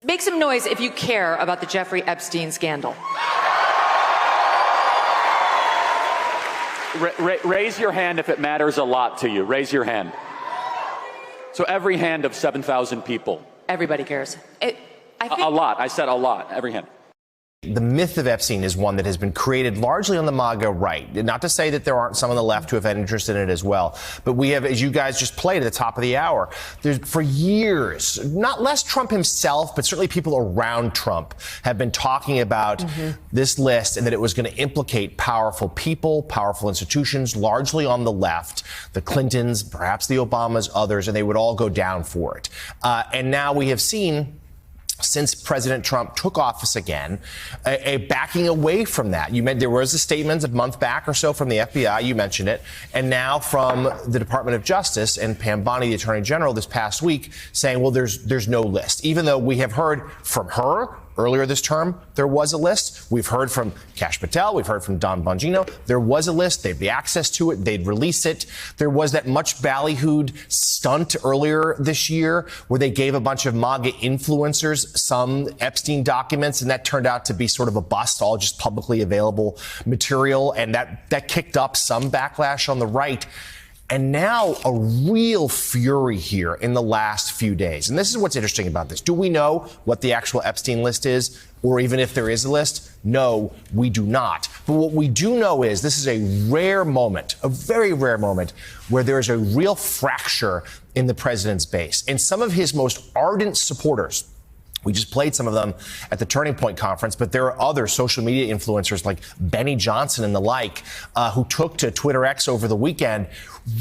Make some noise if you care about the Jeffrey Epstein scandal. Raise your hand if it matters a lot to you. Raise your hand. So every hand of 7,000 people. Everybody cares. I think a lot. I said a lot. Every hand. The myth of Epstein is one that has been created largely on the MAGA right. Not to say that there aren't some on the left who have had interest in it as well. But we have, as you guys just played at the top of the hour, for years, not less Trump himself, but certainly people around Trump have been talking about this list and that it was going to implicate powerful people, powerful institutions, largely on the left, the Clintons, perhaps the Obamas, others, and they would all go down for it. And now we have seen, since President Trump took office again, a backing away from that. There was a statement a month back or so from the FBI, you mentioned it, and now from the Department of Justice and Pam Bondi, the Attorney General, this past week, saying, well, there's no list. Even though we have heard from her earlier this term, there was a list. We've heard from Kash Patel. We've heard from Don Bongino. There was a list. There'd be access to it. They'd release it. There was that much ballyhooed stunt earlier this year where they gave a bunch of MAGA influencers some Epstein documents, and that turned out to be sort of a bust, all just publicly available material. And that kicked up some backlash on the right. And now a real fury here in the last few days. And this is what's interesting about this. Do we know what the actual Epstein list is? Or even if there is a list? No, we do not. But what we do know is this is a rare moment, a very rare moment, where there is a real fracture in the president's base. And some of his most ardent supporters, we just played some of them at the Turning Point conference, but there are other social media influencers like Benny Johnson and the like who took to Twitter X over the weekend,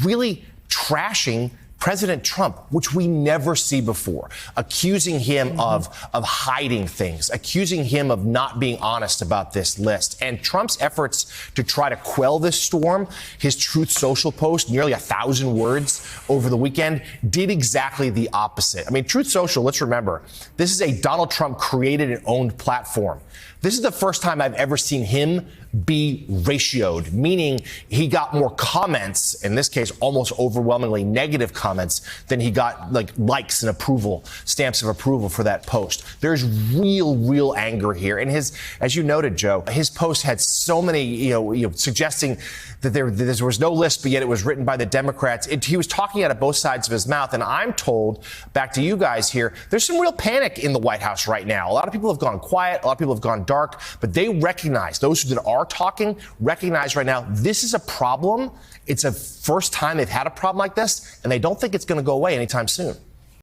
really trashing President Trump, which we never see before, accusing him of hiding things, accusing him of not being honest about this list. And Trump's efforts to try to quell this storm, his Truth Social post, nearly 1,000 words over the weekend, did exactly the opposite. I mean, Truth Social, let's remember, this is a Donald Trump created and owned platform. This is the first time I've ever seen him be ratioed, meaning he got more comments, in this case, almost overwhelmingly negative comments, than he got likes and approval, stamps of approval for that post. There's real anger here. And as you noted, Joe, his post had so many, suggesting that there was no list, but yet it was written by the Democrats. He was talking out of both sides of his mouth. And I'm told, back to you guys here, there's some real panic in the White House right now. A lot of people have gone quiet. A lot of people have gone dark, but they recognize, those that are talking, recognize right now, this is a problem. It's a first time they've had a problem like this, and they don't think it's going to go away anytime soon.